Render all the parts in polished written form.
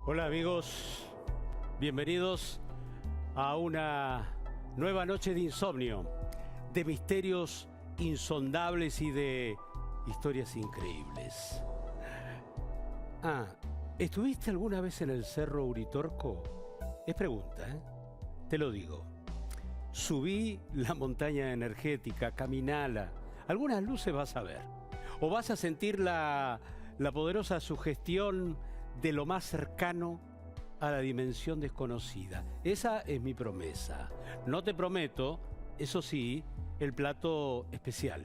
Hola amigos, bienvenidos a una nueva noche de insomnio, de misterios insondables y de historias increíbles. ¿Estuviste alguna vez en el Cerro Uritorco? Es pregunta, ¿eh? Te lo digo. Subí la montaña energética, caminala. Algunas luces vas a ver. O vas a sentir la poderosa sugestión de lo más cercano a la dimensión desconocida. Esa es mi promesa. No te prometo, eso sí, el plato especial.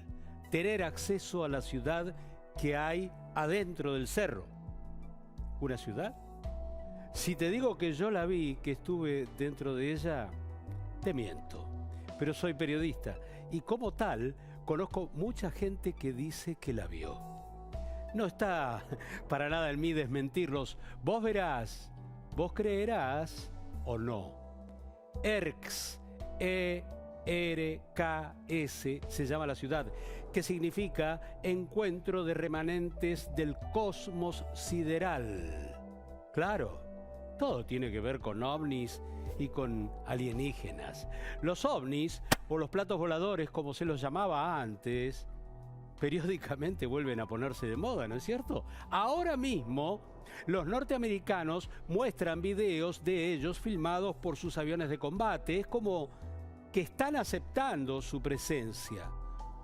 Tener acceso a la ciudad que hay adentro del cerro. ¿Una ciudad? Si te digo que yo la vi, que estuve dentro de ella, te miento. Pero soy periodista y como tal conozco mucha gente que dice que la vio. No está para nada en mí desmentirlos. Vos verás, vos creerás o no. ERKS, E-R-K-S, se llama la ciudad, que significa Encuentro de Remanentes del Cosmos Sideral. Claro, todo tiene que ver con ovnis y con alienígenas. Los ovnis, o los platos voladores como se los llamaba antes, periódicamente vuelven a ponerse de moda, ¿no es cierto? Ahora mismo, los norteamericanos muestran videos de ellos filmados por sus aviones de combate. Es como que están aceptando su presencia.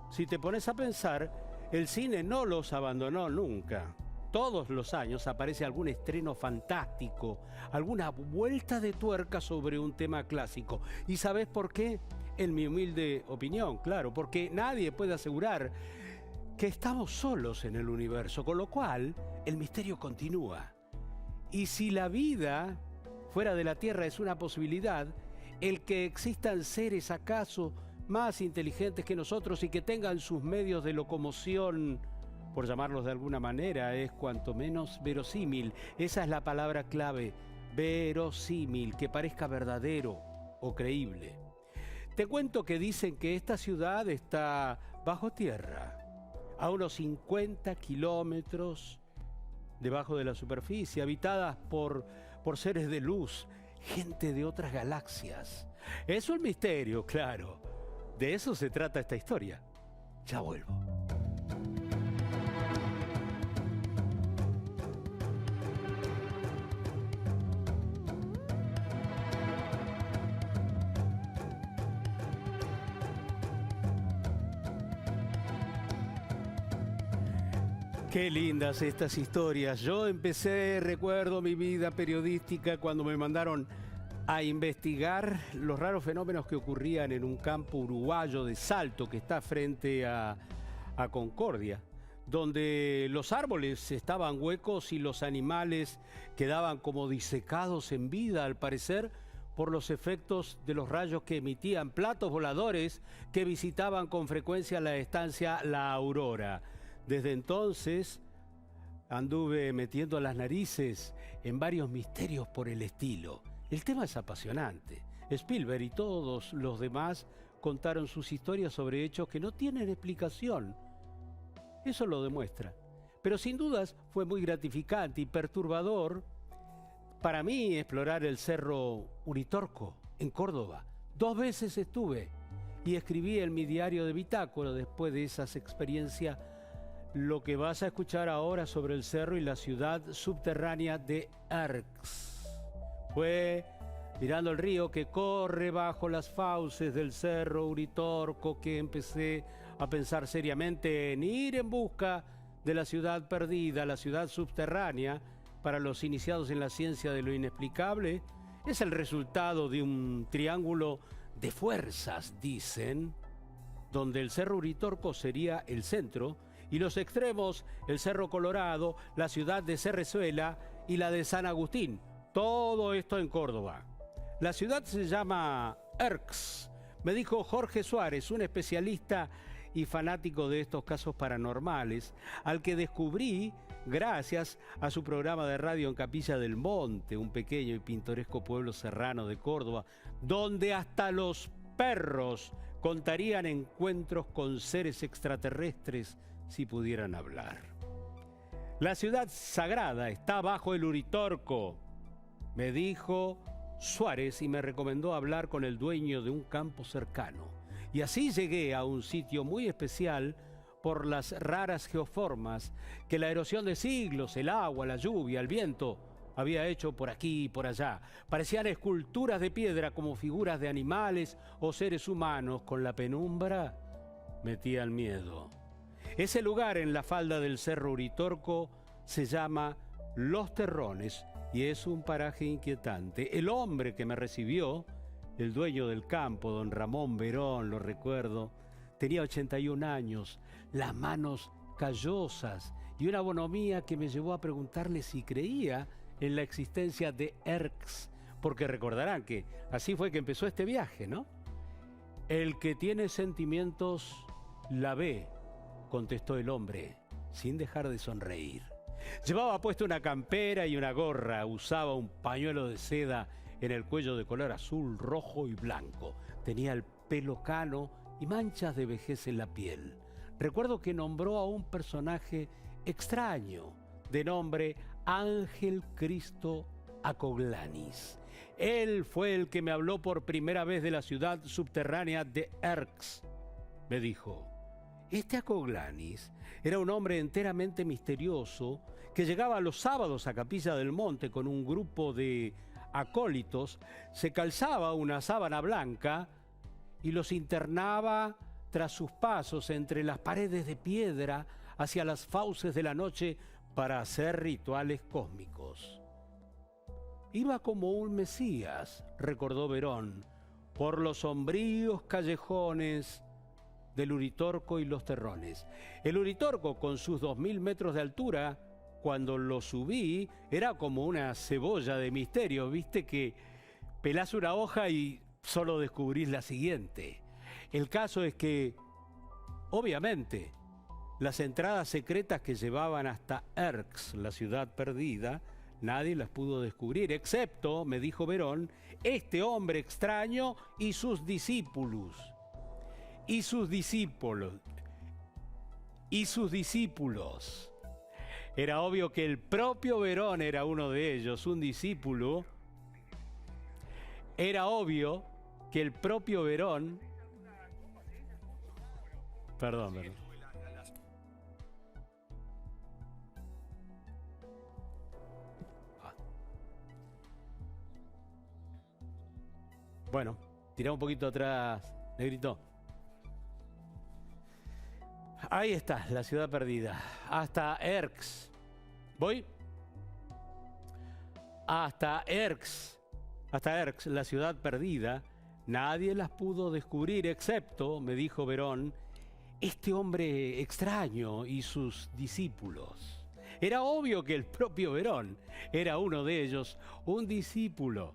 Si te pones a pensar, el cine no los abandonó nunca. Todos los años aparece algún estreno fantástico, alguna vuelta de tuerca sobre un tema clásico. ¿Y sabes por qué? En mi humilde opinión, claro, porque nadie puede asegurar que estamos solos en el universo, con lo cual el misterio continúa. Y si la vida fuera de la Tierra es una posibilidad, el que existan seres acaso más inteligentes que nosotros y que tengan sus medios de locomoción, por llamarlos de alguna manera, es cuanto menos verosímil. Esa es la palabra clave, verosímil, que parezca verdadero o creíble. Te cuento que dicen que esta ciudad está bajo tierra, a unos 50 kilómetros debajo de la superficie, habitadas por seres de luz, gente de otras galaxias. Es un misterio, claro. De eso se trata esta historia. Ya vuelvo. Qué lindas estas historias. Yo recuerdo mi vida periodística cuando me mandaron a investigar los raros fenómenos que ocurrían en un campo uruguayo de Salto que está frente a Concordia, donde los árboles estaban huecos y los animales quedaban como disecados en vida, al parecer, por los efectos de los rayos que emitían platos voladores que visitaban con frecuencia la estancia La Aurora. Desde entonces anduve metiendo las narices en varios misterios por el estilo. El tema es apasionante. Spielberg y todos los demás contaron sus historias sobre hechos que no tienen explicación. Eso lo demuestra. Pero sin dudas fue muy gratificante y perturbador para mí explorar el Cerro Uritorco en Córdoba. 2 veces estuve y escribí en mi diario de bitácora después de esas experiencias lo que vas a escuchar ahora sobre el cerro y la ciudad subterránea de ERKS. Fue mirando el río que corre bajo las fauces del Cerro Uritorco que empecé a pensar seriamente en ir en busca de la ciudad perdida, la ciudad subterránea. Para los iniciados en la ciencia de lo inexplicable, es el resultado de un triángulo de fuerzas, dicen, donde el Cerro Uritorco sería el centro y los extremos, el Cerro Colorado, la ciudad de Cerrezuela y la de San Agustín. Todo esto en Córdoba. La ciudad se llama ERKS. Me dijo Jorge Suárez, un especialista y fanático de estos casos paranormales, al que descubrí gracias a su programa de radio en Capilla del Monte, un pequeño y pintoresco pueblo serrano de Córdoba, donde hasta los perros contarían encuentros con seres extraterrestres si pudieran hablar. La ciudad sagrada está bajo el Uritorco. me dijo Suárez y me recomendó hablar con el dueño de un campo cercano. Y así llegué a un sitio muy especial por las raras geoformas que la erosión de siglos, el agua, la lluvia, el viento había hecho por aquí y por allá. Parecían esculturas de piedra como figuras de animales o seres humanos. Con la penumbra metían miedo. Ese lugar en la falda del Cerro Uritorco se llama Los Terrones y es un paraje inquietante. El hombre que me recibió, el dueño del campo, don Ramón Verón, lo recuerdo, tenía 81 años, las manos callosas y una bonomía que me llevó a preguntarle si creía en la existencia de Erx, porque recordarán que así fue que empezó este viaje, ¿no? El que tiene sentimientos la ve, contestó el hombre, sin dejar de sonreír. Llevaba puesto una campera y una gorra, usaba un pañuelo de seda en el cuello de color azul, rojo y blanco. Tenía el pelo cano y manchas de vejez en la piel. Recuerdo que nombró a un personaje extraño, de nombre Ángel Cristo Acoglanis. Él fue el que me habló por primera vez de la ciudad subterránea de Erx. Me dijo, este Acoglanis era un hombre enteramente misterioso que llegaba los sábados a Capilla del Monte con un grupo de acólitos, se calzaba una sábana blanca y los internaba tras sus pasos entre las paredes de piedra hacia las fauces de la noche para hacer rituales cósmicos. Iba como un mesías, recordó Verón, por los sombríos callejones del Uritorco y los Terrones. El Uritorco, con sus 2000 metros de altura, cuando lo subí, era como una cebolla de misterio. Viste que pelás una hoja y solo descubrís la siguiente. El caso es que, obviamente, las entradas secretas que llevaban hasta Erx, la ciudad perdida, nadie las pudo descubrir, excepto, me dijo Verón, este hombre extraño y sus discípulos. Y sus discípulos. Era obvio que el propio Verón era uno de ellos, un discípulo. Era obvio que el propio Verón... Perdón. Bueno, tirá un poquito atrás, negrito. Ahí está, la ciudad perdida. Hasta Erx. ¿Voy? Hasta Erx, la ciudad perdida, nadie las pudo descubrir, excepto, me dijo Verón, este hombre extraño y sus discípulos. Era obvio que el propio Verón era uno de ellos, un discípulo,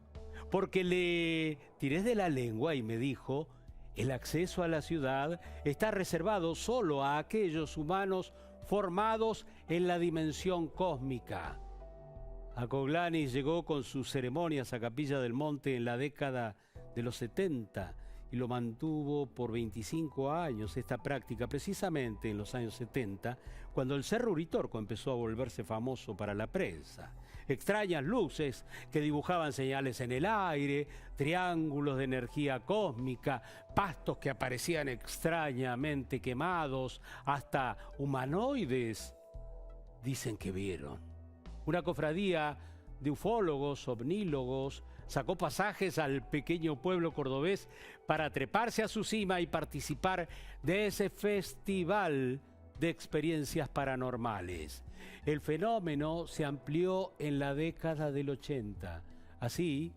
porque le tiré de la lengua y me dijo, el acceso a la ciudad está reservado solo a aquellos humanos formados en la dimensión cósmica. Acoglanis llegó con sus ceremonias a Capilla del Monte en la década de los 70 y lo mantuvo por 25 años esta práctica, precisamente en los años 70, cuando el Cerro Uritorco empezó a volverse famoso para la prensa. Extrañas luces que dibujaban señales en el aire, triángulos de energía cósmica, pastos que aparecían extrañamente quemados, hasta humanoides, dicen que vieron. Una cofradía de ufólogos, ovnílogos, sacó pasajes al pequeño pueblo cordobés para treparse a su cima y participar de ese festival de experiencias paranormales. El fenómeno se amplió en la década del 80. Así,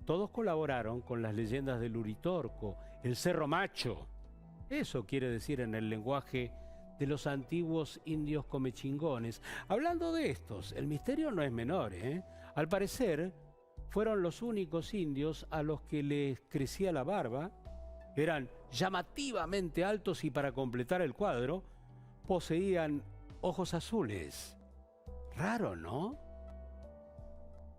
todos colaboraron con las leyendas del Uritorco, el Cerro Macho. Eso quiere decir en el lenguaje de los antiguos indios comechingones. Hablando de estos, el misterio no es menor, ¿eh? Al parecer, fueron los únicos indios a los que les crecía la barba, eran llamativamente altos y, para completar el cuadro, poseían ojos azules. Raro, ¿no?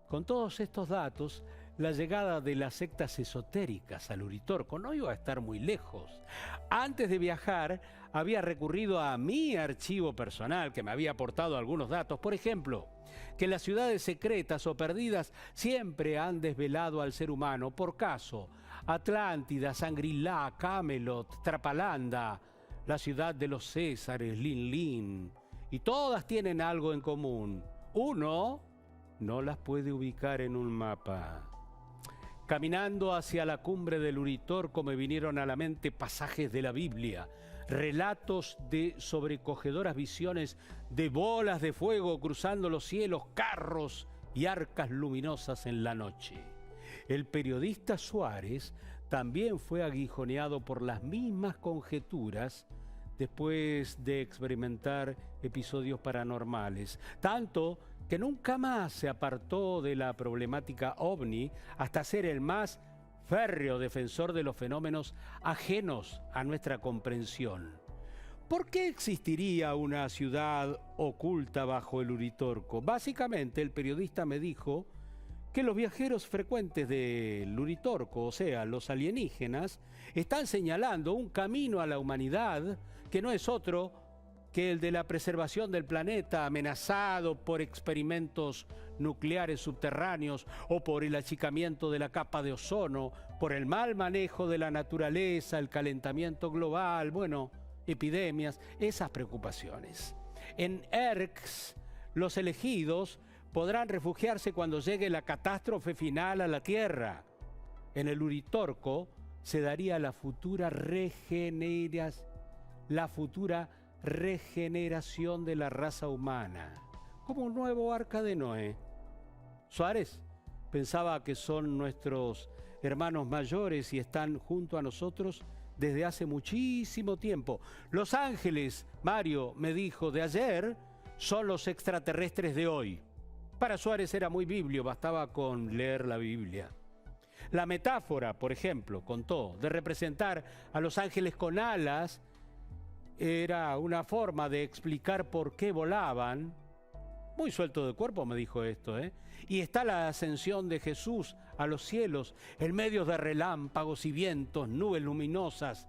Con todos estos datos, la llegada de las sectas esotéricas al Uritorco no iba a estar muy lejos. Antes de viajar, había recurrido a mi archivo personal, que me había aportado algunos datos. Por ejemplo, que las ciudades secretas o perdidas siempre han desvelado al ser humano. Por caso, Atlántida, Shangri-La, Camelot, Trapalanda, la ciudad de los Césares, Linlin, y todas tienen algo en común. Uno no las puede ubicar en un mapa. Caminando hacia la cumbre del Uritorco me vinieron a la mente pasajes de la Biblia, relatos de sobrecogedoras visiones de bolas de fuego cruzando los cielos, carros y arcas luminosas en la noche. El periodista Suárez también fue aguijoneado por las mismas conjeturas después de experimentar episodios paranormales, tanto que nunca más se apartó de la problemática ovni hasta ser el más férreo defensor de los fenómenos ajenos a nuestra comprensión. ¿Por qué existiría una ciudad oculta bajo el Uritorco? Básicamente, el periodista me dijo que los viajeros frecuentes del Uritorco, o sea, los alienígenas, están señalando un camino a la humanidad que no es otro que el de la preservación del planeta amenazado por experimentos nucleares subterráneos o por el achicamiento de la capa de ozono, por el mal manejo de la naturaleza, el calentamiento global, bueno, epidemias, esas preocupaciones. En Erx, los elegidos podrán refugiarse cuando llegue la catástrofe final a la Tierra. En el Uritorco se daría la futura regeneración de la raza humana, como un nuevo arca de Noé. Suárez pensaba que son nuestros hermanos mayores y están junto a nosotros desde hace muchísimo tiempo. Los ángeles, Mario me dijo, de ayer son los extraterrestres de hoy. Para Suárez era muy biblio, bastaba con leer la Biblia. La metáfora, por ejemplo, contó, de representar a los ángeles con alas era una forma de explicar por qué volaban. Muy suelto de cuerpo me dijo esto, ¿eh? Y está la ascensión de Jesús a los cielos en medio de relámpagos y vientos, nubes luminosas.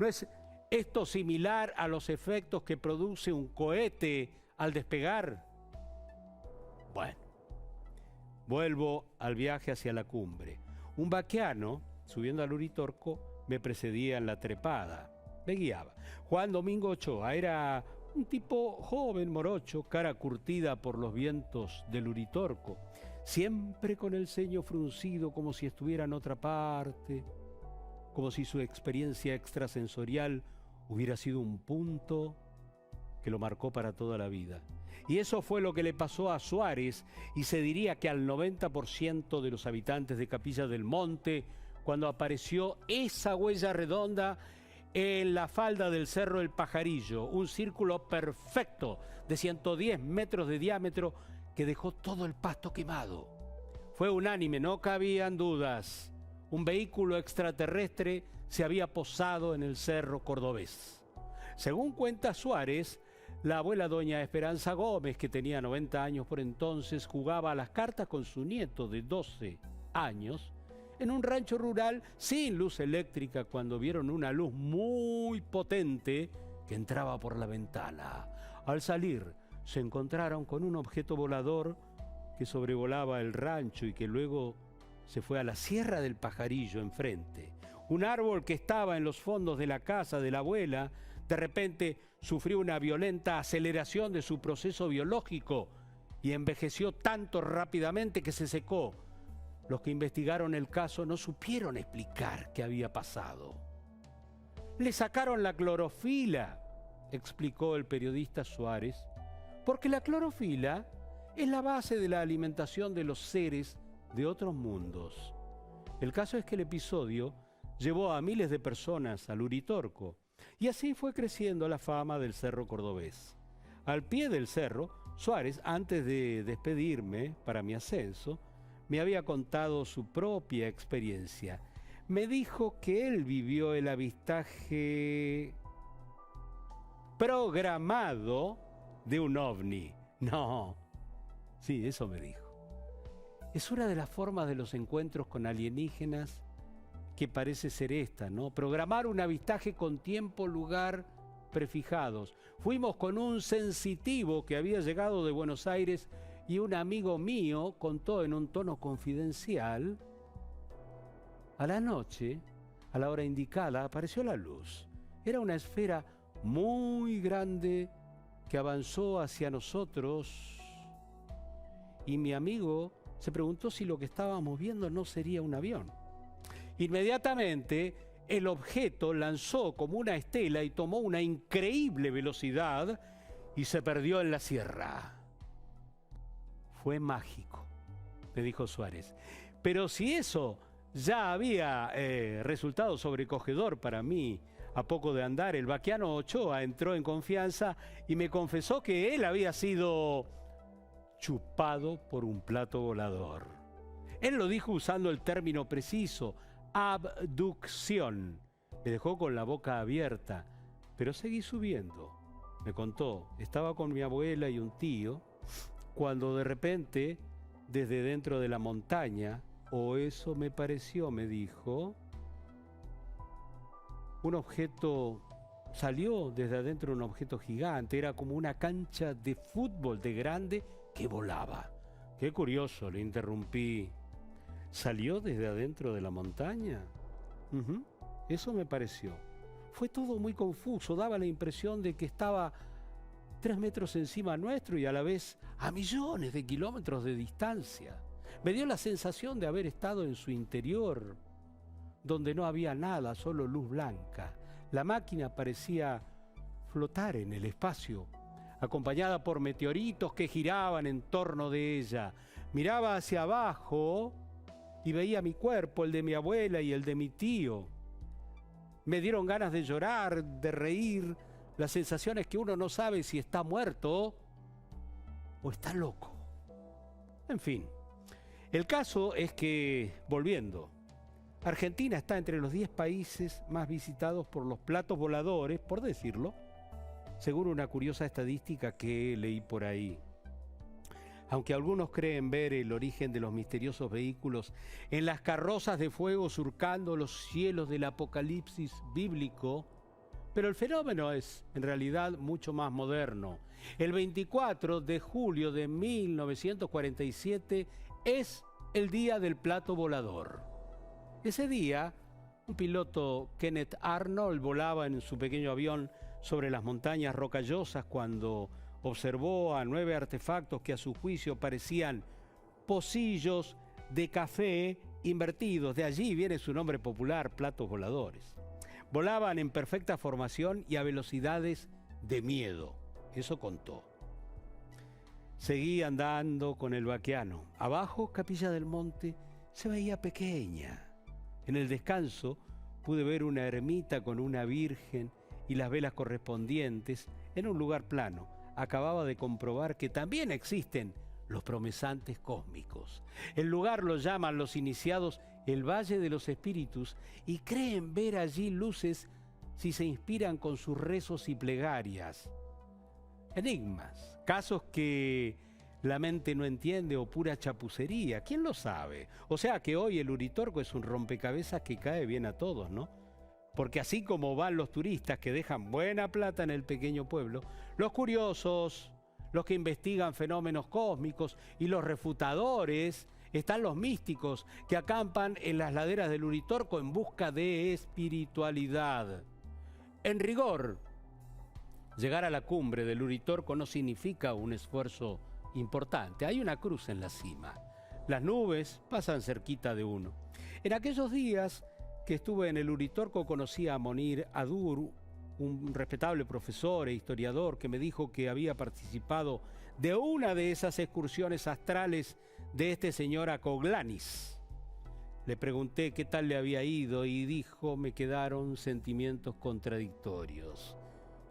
¿No es esto similar a los efectos que produce un cohete al despegar? Bueno, vuelvo al viaje hacia la cumbre. Un vaqueano, subiendo al Uritorco, me precedía en la trepada. Me guiaba. Juan Domingo Ochoa era un tipo joven, morocho, cara curtida por los vientos del Uritorco, siempre con el ceño fruncido como si estuviera en otra parte, como si su experiencia extrasensorial hubiera sido un punto que lo marcó para toda la vida. Y eso fue lo que le pasó a Suárez, y se diría que al 90% de los habitantes de Capilla del Monte, cuando apareció esa huella redonda en la falda del Cerro El Pajarillo, un círculo perfecto de 110 metros de diámetro que dejó todo el pasto quemado. Fue unánime, no cabían dudas. Un vehículo extraterrestre se había posado en el Cerro Cordobés. Según cuenta Suárez, la abuela doña Esperanza Gómez, que tenía 90 años por entonces, jugaba a las cartas con su nieto de 12 años en un rancho rural sin luz eléctrica cuando vieron una luz muy potente que entraba por la ventana. Al salir, se encontraron con un objeto volador que sobrevolaba el rancho y que luego se fue a la Sierra del Pajarillo enfrente. Un árbol que estaba en los fondos de la casa de la abuela, de repente sufrió una violenta aceleración de su proceso biológico y envejeció tanto rápidamente que se secó. Los que investigaron el caso no supieron explicar qué había pasado. Le sacaron la clorofila, explicó el periodista Suárez, porque la clorofila es la base de la alimentación de los seres de otros mundos. El caso es que el episodio llevó a miles de personas al Uritorco, y así fue creciendo la fama del Cerro Cordobés. Al pie del cerro, Suárez, antes de despedirme para mi ascenso, me había contado su propia experiencia. Me dijo que él vivió el avistaje programado de un ovni. No, sí, eso me dijo. Es una de las formas de los encuentros con alienígenas que parece ser esta, ¿no? Programar un avistaje con tiempo, lugar prefijados. Fuimos con un sensitivo que había llegado de Buenos Aires y un amigo mío contó en un tono confidencial. A la noche, a la hora indicada, apareció la luz. Era una esfera muy grande que avanzó hacia nosotros y mi amigo se preguntó si lo que estábamos viendo no sería un avión. Inmediatamente, el objeto lanzó como una estela y tomó una increíble velocidad y se perdió en la sierra. Fue mágico, me dijo Suárez. Pero si eso ya había resultado sobrecogedor para mí, a poco de andar, el vaquiano Ochoa entró en confianza y me confesó que él había sido chupado por un plato volador. Él lo dijo usando el término preciso, abducción. Me dejó con la boca abierta, pero seguí subiendo. Me contó, estaba con mi abuela y un tío, cuando de repente, desde dentro de la montaña, o eso me pareció, me dijo, un objeto salió desde adentro, un objeto gigante, era como una cancha de fútbol de grande que volaba. Qué curioso, le interrumpí. ¿Salió desde adentro de la montaña? Eso me pareció. Fue todo muy confuso, daba la impresión de que estaba 3 metros encima nuestro y a la vez a millones de kilómetros de distancia. Me dio la sensación de haber estado en su interior, donde no había nada, solo luz blanca. La máquina parecía flotar en el espacio, acompañada por meteoritos que giraban en torno de ella. Miraba hacia abajo y veía mi cuerpo, el de mi abuela y el de mi tío. Me dieron ganas de llorar, de reír. La sensación es que uno no sabe si está muerto o está loco. En fin, el caso es que, volviendo, Argentina está entre los 10 países más visitados por los platos voladores, por decirlo, según una curiosa estadística que leí por ahí. Aunque algunos creen ver el origen de los misteriosos vehículos en las carrozas de fuego surcando los cielos del apocalipsis bíblico, pero el fenómeno es en realidad mucho más moderno. El 24 de julio de 1947 es el día del plato volador. Ese día, un piloto, Kenneth Arnold, volaba en su pequeño avión sobre las montañas rocallosas cuando observó a 9 artefactos que a su juicio parecían pocillos de café invertidos. De allí viene su nombre popular, platos voladores. Volaban en perfecta formación y a velocidades de miedo. Eso contó. Seguí andando con el vaquiano. Abajo, Capilla del Monte se veía pequeña. En el descanso pude ver una ermita con una virgen y las velas correspondientes en un lugar plano. Acababa de comprobar que también existen los promesantes cósmicos. El lugar lo llaman los iniciados el Valle de los Espíritus y creen ver allí luces si se inspiran con sus rezos y plegarias. Enigmas, casos que la mente no entiende o pura chapucería, ¿quién lo sabe? O sea que hoy el Uritorco es un rompecabezas que cae bien a todos, ¿no? Porque así como van los turistas que dejan buena plata en el pequeño pueblo, los curiosos, los que investigan fenómenos cósmicos y los refutadores, están los místicos que acampan en las laderas del Uritorco en busca de espiritualidad. En rigor, llegar a la cumbre del Uritorco no significa un esfuerzo importante. Hay una cruz en la cima. Las nubes pasan cerquita de uno. En aquellos días que estuve en el Uritorco conocí a Monir Adur, un respetable profesor e historiador que me dijo que había participado de una de esas excursiones astrales de este señor Acoglanis. Le pregunté qué tal le había ido y dijo: me quedaron sentimientos contradictorios.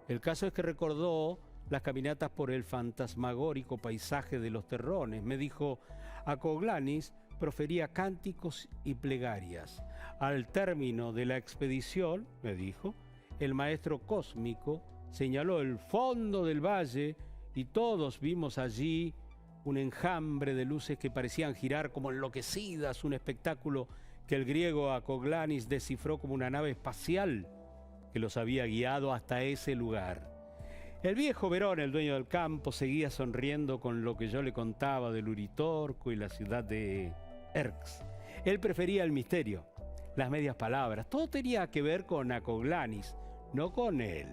El caso es que recordó las caminatas por el fantasmagórico paisaje de los Terrones. Me dijo, Acoglanis profería cánticos y plegarias. Al término de la expedición, me dijo, el maestro cósmico señaló el fondo del valle y todos vimos allí un enjambre de luces que parecían girar como enloquecidas, un espectáculo que el griego Acoglanis descifró como una nave espacial que los había guiado hasta ese lugar. El viejo Verón, el dueño del campo, seguía sonriendo con lo que yo le contaba del Uritorco y la ciudad de Erx. Él prefería el misterio, las medias palabras. Todo tenía que ver con Acoglanis, no con él.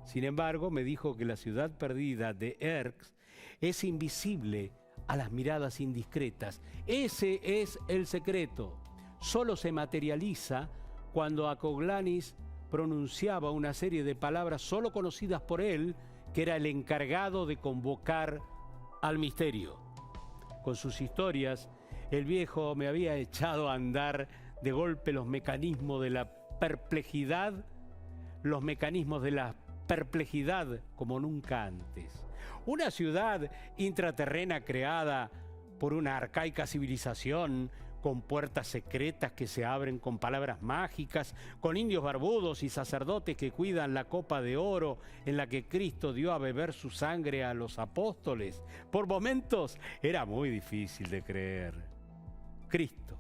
Sin embargo, me dijo que la ciudad perdida de Erx es invisible a las miradas indiscretas. Ese es el secreto. Solo se materializa cuando Acoglanis pronunciaba una serie de palabras solo conocidas por él, que era el encargado de convocar al misterio. Con sus historias, el viejo me había echado a andar de golpe los mecanismos de la perplejidad como nunca antes. Una ciudad intraterrena creada por una arcaica civilización, con puertas secretas que se abren con palabras mágicas, con indios barbudos y sacerdotes que cuidan la copa de oro en la que Cristo dio a beber su sangre a los apóstoles. Por momentos era muy difícil de creer. Cristo,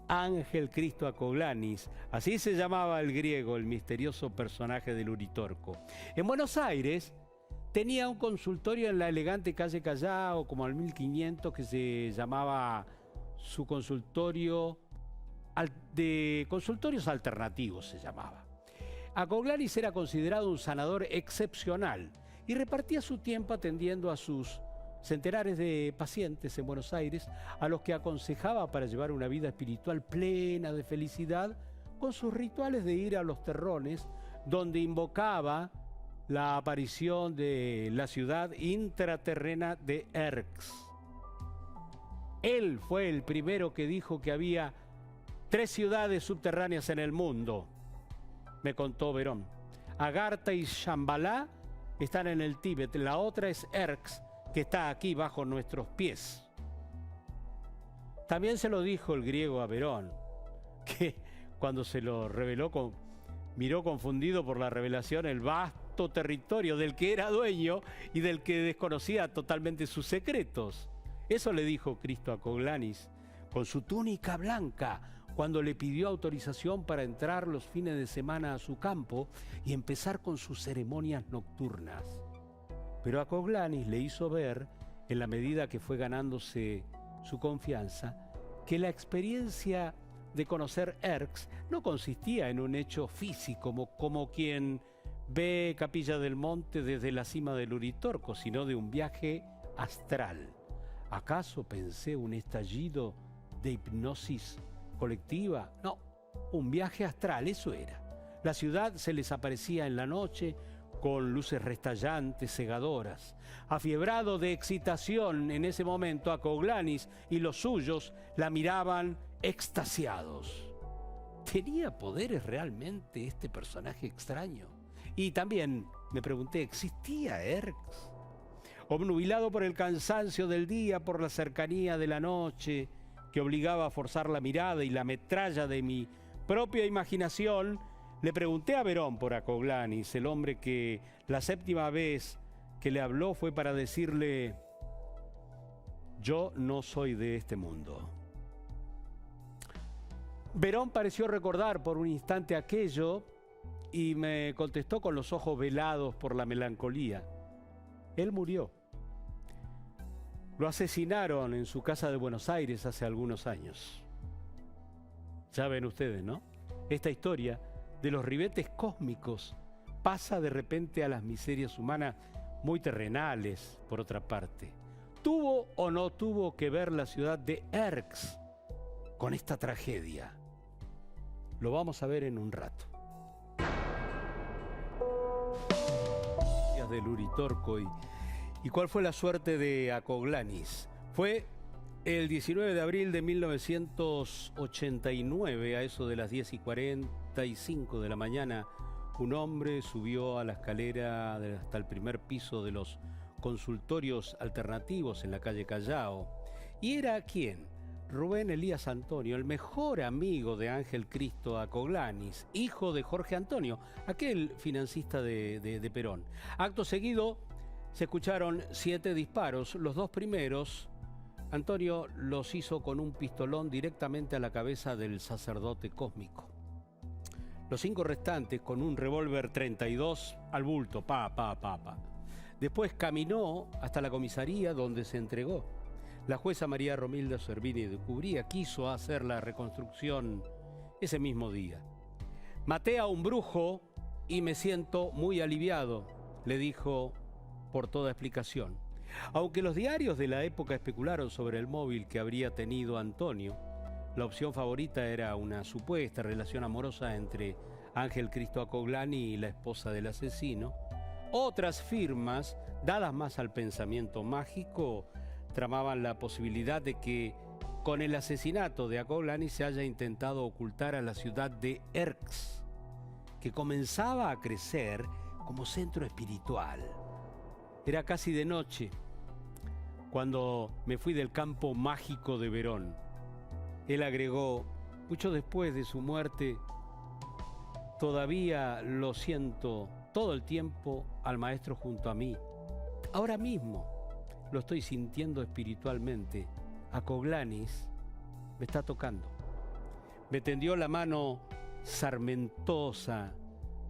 Ángel Cristo Acoglanis, así se llamaba el griego, el misterioso personaje del Uritorco. En Buenos Aires tenía un consultorio en la elegante calle Callao, como al 1500, que se llamaba su consultorio de consultorios alternativos se llamaba. Acoglanis era considerado un sanador excepcional y repartía su tiempo atendiendo a sus centenares de pacientes en Buenos Aires, a los que aconsejaba para llevar una vida espiritual plena de felicidad, con sus rituales de ir a los terrones, donde invocaba la aparición de la ciudad intraterrena de Erx. Él fue el primero que dijo que había 3 ciudades subterráneas en el mundo, me contó Verón. Agartha y Shambhala están en el Tíbet, la otra es Erx, que está aquí bajo nuestros pies. También se lo dijo el griego a Verón, que cuando se lo reveló miró confundido por la revelación el vasto territorio del que era dueño y del que desconocía totalmente sus secretos. Eso le dijo Cristo Acoglanis con su túnica blanca cuando le pidió autorización para entrar los fines de semana a su campo y empezar con sus ceremonias nocturnas. Pero Acoglanis le hizo ver, en la medida que fue ganándose su confianza, que la experiencia de conocer Erx no consistía en un hecho físico como quien ve Capilla del Monte desde la cima del Uritorco, sino de un viaje astral. ¿Acaso pensé un estallido de hipnosis colectiva? No, un viaje astral, eso era. La ciudad se les aparecía en la noche con luces restallantes, cegadoras. Afiebrado de excitación en ese momento, Acoglanis y los suyos la miraban extasiados. ¿Tenía poderes realmente este personaje extraño? Y también me pregunté, ¿existía Erx? Obnubilado por el cansancio del día, por la cercanía de la noche, que obligaba a forzar la mirada y la metralla de mi propia imaginación, le pregunté a Verón por Acoglanis, el hombre que la 7ª vez que le habló fue para decirle: yo no soy de este mundo. Verón pareció recordar por un instante aquello y me contestó con los ojos velados por la melancolía. Él murió. Lo asesinaron en su casa de Buenos Aires hace algunos años. Ya ven ustedes, ¿no? Esta historia de los ribetes cósmicos pasa de repente a las miserias humanas muy terrenales, por otra parte. ¿Tuvo o no tuvo que ver la ciudad de Erx con esta tragedia? Lo vamos a ver en un rato. Del Uritorco y cuál fue la suerte de Acoglanis. Fue el 19 de abril de 1989, a eso de las 10:45 de la mañana, un hombre subió a la escalera hasta el primer piso de los consultorios alternativos en la calle Callao. ¿Y era quién? Rubén Elías Antonio, el mejor amigo de Ángel Cristo Acoglanis, hijo de Jorge Antonio, aquel financista de Perón. Acto seguido, Se escucharon 7 disparos. Los 2 primeros, Antonio los hizo con un pistolón directamente a la cabeza del sacerdote cósmico. Los 5 restantes con un revólver 32 al bulto, pa. Después caminó hasta la comisaría donde se entregó. La jueza María Romilda Servini de Cubría quiso hacer la reconstrucción ese mismo día. Maté a un brujo y me siento muy aliviado, le dijo por toda explicación. Aunque los diarios de la época especularon sobre el móvil que habría tenido Antonio, la opción favorita era una supuesta relación amorosa entre Ángel Cristo Acoglani y la esposa del asesino. Otras firmas, dadas más al pensamiento mágico, tramaban la posibilidad de que con el asesinato de Acoglani se haya intentado ocultar a la ciudad de Erx, que comenzaba a crecer como centro espiritual. Era casi de noche cuando me fui del campo mágico de Verón. Él agregó, mucho después de su muerte, todavía lo siento todo el tiempo al maestro junto a mí. Ahora mismo lo estoy sintiendo espiritualmente. Acoglanis me está tocando. Me tendió la mano sarmentosa,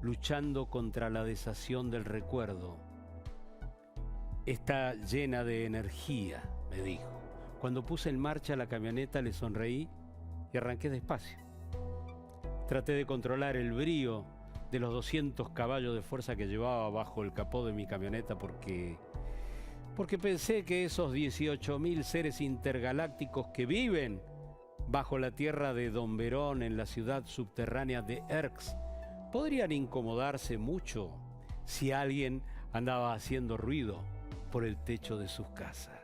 luchando contra la desazón del recuerdo. Está llena de energía, me dijo. Cuando puse en marcha la camioneta le sonreí y arranqué despacio. Traté de controlar el brío de los 200 caballos de fuerza que llevaba bajo el capó de mi camioneta porque pensé que esos 18.000 seres intergalácticos que viven bajo la tierra de Don Verón en la ciudad subterránea de Erx podrían incomodarse mucho si alguien andaba haciendo ruido por el techo de sus casas.